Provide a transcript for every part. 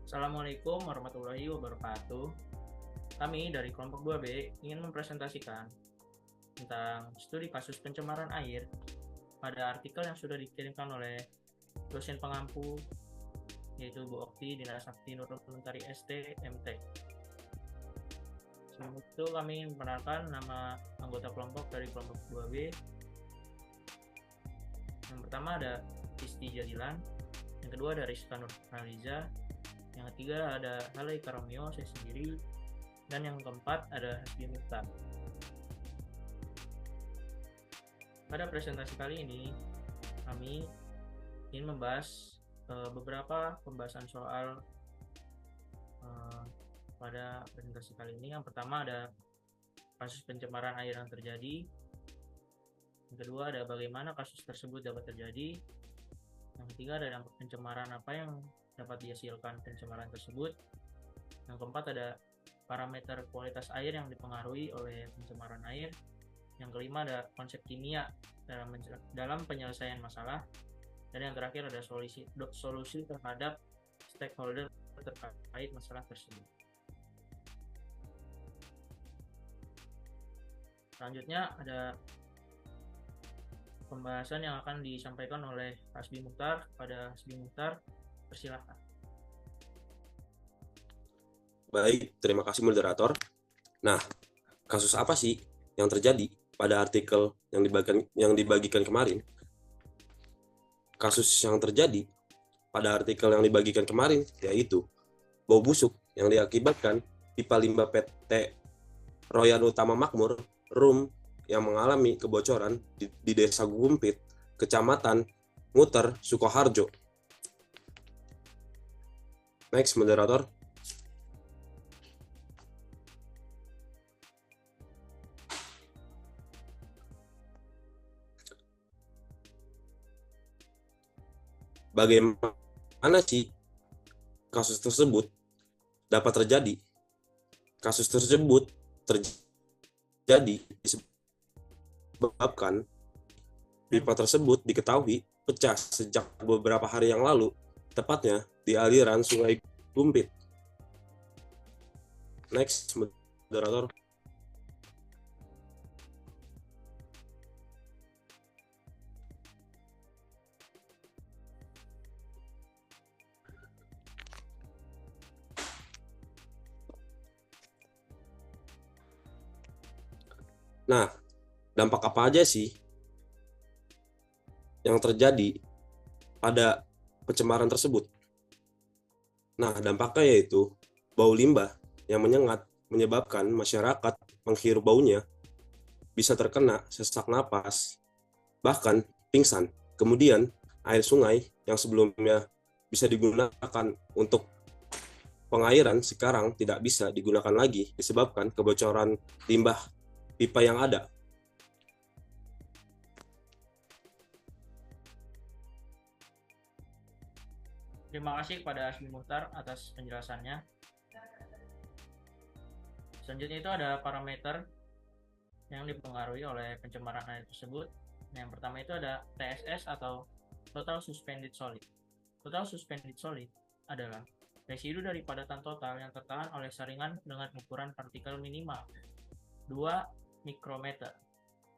Assalamualaikum warahmatullahi wabarakatuh. Kami dari kelompok 2B ingin mempresentasikan tentang studi kasus pencemaran air pada artikel yang sudah dikirimkan oleh dosen pengampu, yaitu Bu Okti Dinas Sakti Nurul Mentari ST MT. Sebelum itu kami memperkenalkan nama anggota kelompok dari kelompok 2B. Yang pertama ada Isti Jadilan, yang kedua ada Rizka Nurhaliza, yang ketiga ada Halai Karomio saya sendiri, dan yang keempat ada Hasbi Mukhtar. Pada presentasi kali ini kami ingin membahas beberapa pembahasan soal pada presentasi kali ini. Yang pertama ada kasus pencemaran air yang terjadi, yang kedua ada bagaimana kasus tersebut dapat terjadi, yang ketiga ada dampak pencemaran apa yang dapat dihasilkan pencemaran tersebut, yang keempat ada parameter kualitas air yang dipengaruhi oleh pencemaran air, yang kelima ada konsep kimia dalam penyelesaian masalah, dan yang terakhir ada solusi terhadap stakeholder terkait masalah tersebut. Selanjutnya ada pembahasan yang akan disampaikan oleh Hasbi Mukhtar. Pada Hasbi Mukhtar, persilahkan. Baik, terima kasih moderator. Nah, kasus apa sih yang terjadi pada artikel yang dibagikan kemarin? Kasus yang terjadi pada artikel yang dibagikan kemarin yaitu bau busuk yang diakibatkan pipa limbah PT Royan Utama Makmur RUM yang mengalami kebocoran di Desa Gumpit, Kecamatan Nguter, Sukoharjo. Next, moderator. Bagaimana sih kasus tersebut dapat terjadi? Kasus tersebut terjadi disebabkan pipa tersebut diketahui pecah sejak beberapa hari yang lalu, tepatnya di aliran Sungai Gumpit. Next, moderator. Nah, dampak apa aja sih yang terjadi pada pencemaran tersebut? Nah, dampaknya yaitu bau limbah yang menyengat menyebabkan masyarakat menghirup baunya, bisa terkena sesak napas, bahkan pingsan. Kemudian, air sungai yang sebelumnya bisa digunakan untuk pengairan sekarang tidak bisa digunakan lagi disebabkan kebocoran limbah pipa yang ada. Terima kasih kepada Hasbi Mukhtar atas penjelasannya. Selanjutnya itu ada parameter yang dipengaruhi oleh pencemaran air tersebut. Yang pertama itu ada TSS atau Total Suspended Solid. Total Suspended Solid adalah residu dari padatan total yang tertahan oleh saringan dengan ukuran partikel minimal 2 mikrometer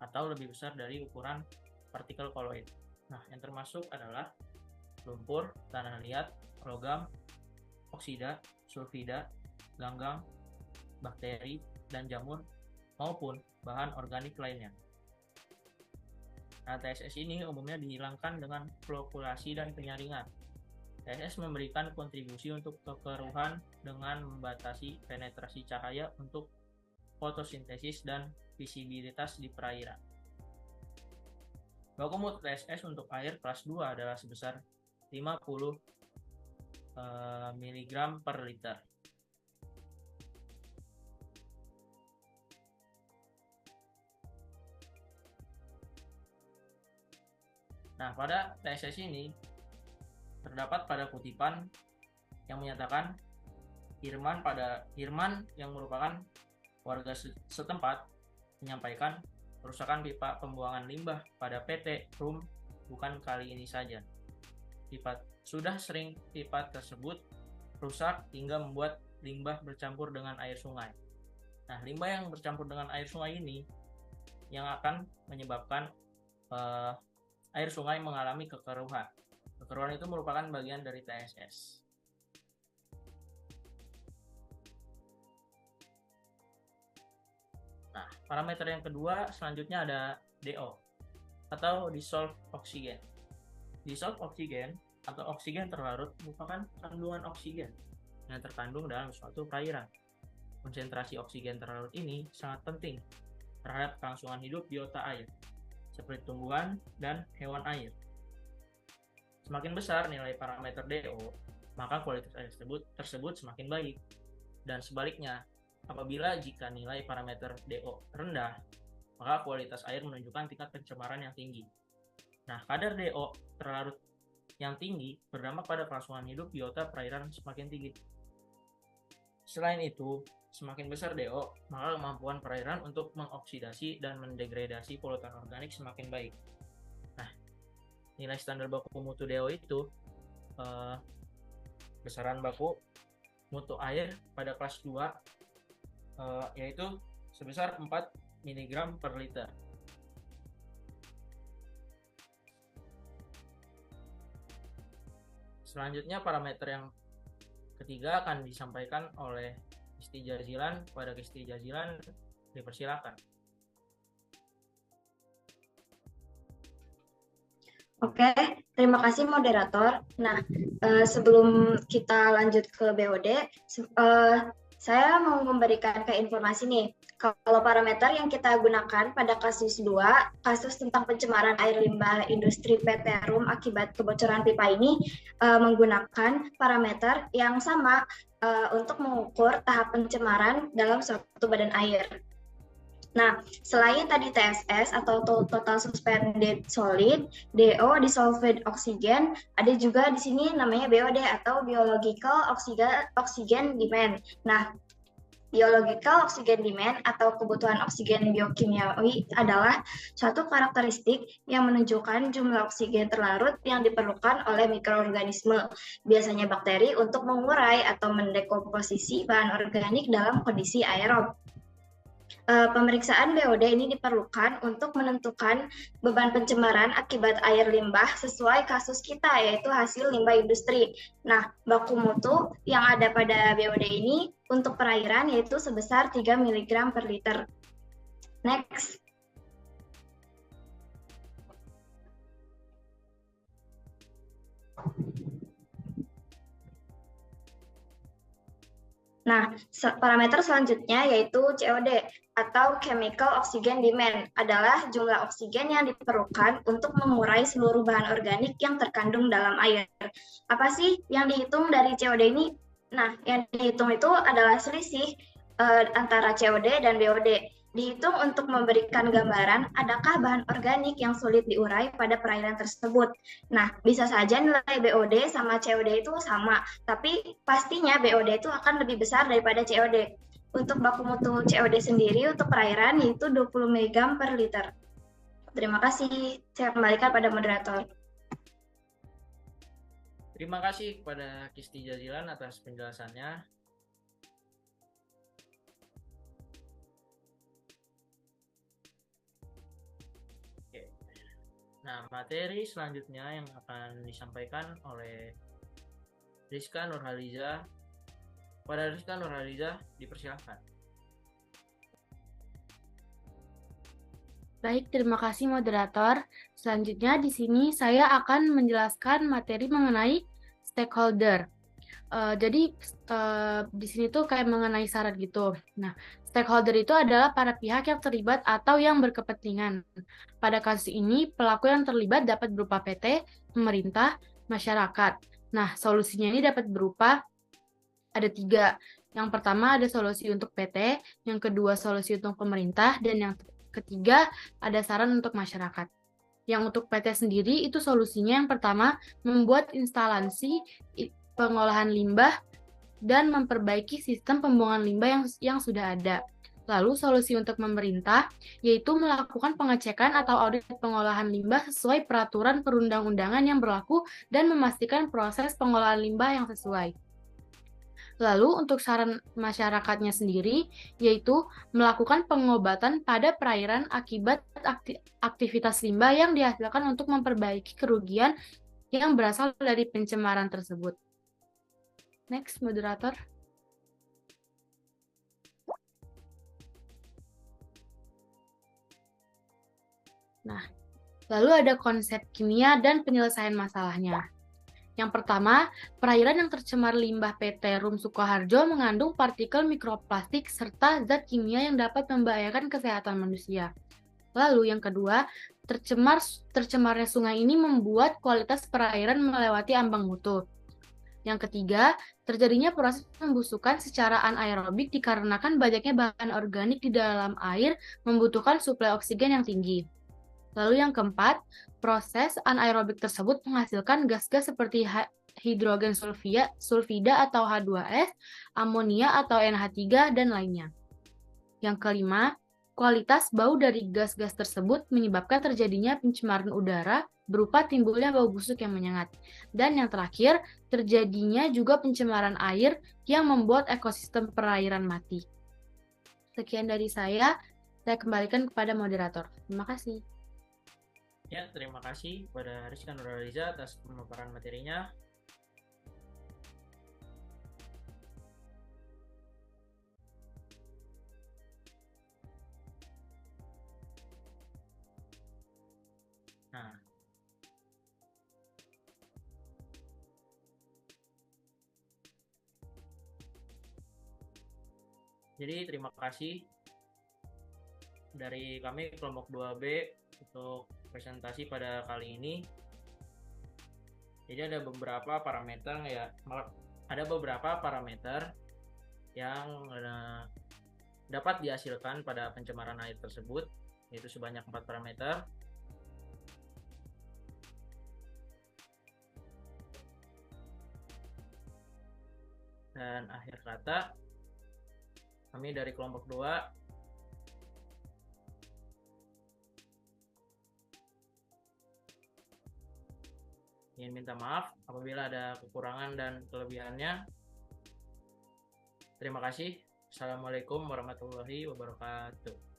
atau lebih besar dari ukuran partikel koloid. Nah, yang termasuk adalah lumpur, tanah liat, logam, oksida, sulfida, ganggang, bakteri, dan jamur, maupun bahan organik lainnya. Nah, TSS ini umumnya dihilangkan dengan flokulasi dan penyaringan. TSS memberikan kontribusi untuk kekeruhan dengan membatasi penetrasi cahaya untuk fotosintesis dan visibilitas di perairan. Baku mutu TSS untuk air kelas 2 adalah sebesar 50 mg per liter. Nah, pada TSS ini terdapat pada kutipan yang menyatakan Irman yang merupakan warga setempat menyampaikan kerusakan pipa pembuangan limbah pada PT RUM bukan kali ini saja. Sudah sering pipa tersebut rusak hingga membuat limbah bercampur dengan air sungai. Nah, limbah yang bercampur dengan air sungai ini yang akan menyebabkan air sungai mengalami kekeruhan. Kekeruhan itu merupakan bagian dari TSS. Nah, parameter yang kedua selanjutnya ada DO atau dissolved oxygen. Dissolved oxygen atau oksigen terlarut merupakan kandungan oksigen yang terkandung dalam suatu perairan. Konsentrasi oksigen terlarut ini sangat penting terhadap kelangsungan hidup biota air, seperti tumbuhan dan hewan air. Semakin besar nilai parameter DO, maka kualitas air tersebut semakin baik. Dan sebaliknya, apabila jika nilai parameter DO rendah, maka kualitas air menunjukkan tingkat pencemaran yang tinggi. Nah, kadar DO terlarut yang tinggi berdampak pada kelangsungan hidup biota perairan semakin tinggi. Selain itu, semakin besar DO, maka kemampuan perairan untuk mengoksidasi dan mendegradasi polutan organik semakin baik. Nah, nilai standar baku mutu DO itu besaran baku mutu air pada kelas 2 yaitu sebesar 4 mg per liter. Selanjutnya parameter yang ketiga akan disampaikan oleh Kisti Jazilan. Kepada Kisti Jazilan dipersilakan. Oke, terima kasih moderator. Nah, sebelum kita lanjut ke BOD, saya mau memberikan informasi nih. Kalau parameter yang kita gunakan pada kasus 2, kasus tentang pencemaran air limbah industri PT Rum akibat kebocoran pipa ini menggunakan parameter yang sama untuk mengukur tahap pencemaran dalam suatu badan air. Nah, selain tadi TSS atau Total Suspended Solid, DO, Dissolved Oxygen, ada juga di sini namanya BOD atau Biological Oxygen Demand. Nah, Biological Oxygen Demand atau kebutuhan oksigen biokimiawi adalah suatu karakteristik yang menunjukkan jumlah oksigen terlarut yang diperlukan oleh mikroorganisme, biasanya bakteri, untuk mengurai atau mendekomposisi bahan organik dalam kondisi aerob. Pemeriksaan BOD ini diperlukan untuk menentukan beban pencemaran akibat air limbah sesuai kasus kita, yaitu hasil limbah industri. Nah, baku mutu yang ada pada BOD ini untuk perairan yaitu sebesar 3 mg per liter. Next. Nah, parameter selanjutnya yaitu COD atau Chemical Oxygen Demand adalah jumlah oksigen yang diperlukan untuk mengurai seluruh bahan organik yang terkandung dalam air. Apa sih yang dihitung dari COD ini? Nah, yang dihitung itu adalah selisih antara COD dan BOD. Dihitung untuk memberikan gambaran adakah bahan organik yang sulit diurai pada perairan tersebut. Nah, bisa saja nilai BOD sama COD itu sama, tapi pastinya BOD itu akan lebih besar daripada COD. Untuk baku mutu COD sendiri untuk perairan yaitu 20 mg per liter. Terima kasih. Saya kembalikan pada moderator. Terima kasih kepada Kisti Jazilan atas penjelasannya. Nah, materi selanjutnya yang akan disampaikan oleh Rizka Nurhaliza. Pada Rizka Nurhaliza, dipersilakan. Baik, terima kasih moderator. Selanjutnya di sini saya akan menjelaskan materi mengenai stakeholder. Jadi di sini tuh kayak mengenai syarat gitu. Nah, stakeholder itu adalah para pihak yang terlibat atau yang berkepentingan. Pada kasus ini, pelaku yang terlibat dapat berupa PT, pemerintah, masyarakat. Nah, solusinya ini dapat berupa ada 3. Yang pertama ada solusi untuk PT, yang kedua solusi untuk pemerintah, dan yang ketiga ada saran untuk masyarakat. Yang untuk PT sendiri itu solusinya yang pertama membuat instalasi pengolahan limbah dan memperbaiki sistem pembuangan limbah yang sudah ada. Lalu solusi untuk pemerintah yaitu melakukan pengecekan atau audit pengolahan limbah sesuai peraturan perundang-undangan yang berlaku dan memastikan proses pengolahan limbah yang sesuai. Lalu untuk saran masyarakatnya sendiri, yaitu melakukan pengobatan pada perairan akibat aktivitas limbah yang dihasilkan untuk memperbaiki kerugian yang berasal dari pencemaran tersebut. Next, moderator. Nah, lalu ada konsep kimia dan penyelesaian masalahnya. Yang pertama, perairan yang tercemar limbah PT Rum Sukoharjo mengandung partikel mikroplastik serta zat kimia yang dapat membahayakan kesehatan manusia. Lalu yang kedua, tercemarnya sungai ini membuat kualitas perairan melewati ambang mutu. Yang ketiga, terjadinya proses pembusukan secara anaerobik dikarenakan banyaknya bahan organik di dalam air membutuhkan suplai oksigen yang tinggi. Lalu yang keempat, proses anaerobik tersebut menghasilkan gas-gas seperti hidrogen sulfida atau H2S, amonia atau NH3, dan lainnya. Yang kelima, kualitas bau dari gas-gas tersebut menyebabkan terjadinya pencemaran udara berupa timbulnya bau busuk yang menyengat. Dan yang terakhir, terjadinya juga pencemaran air yang membuat ekosistem perairan mati. Sekian dari saya kembalikan kepada moderator. Terima kasih. Ya, terima kasih kepada Rizka Nurhaliza atas pemaparan materinya. Nah, jadi terima kasih dari kami kelompok 2B untuk presentasi pada kali ini. Jadi ada beberapa parameter yang dapat dihasilkan pada pencemaran air tersebut, yaitu sebanyak 4 parameter. Dan akhir kata, kami dari kelompok 2 ingin minta maaf apabila ada kekurangan dan kelebihannya. Terima kasih. Assalamualaikum warahmatullahi wabarakatuh.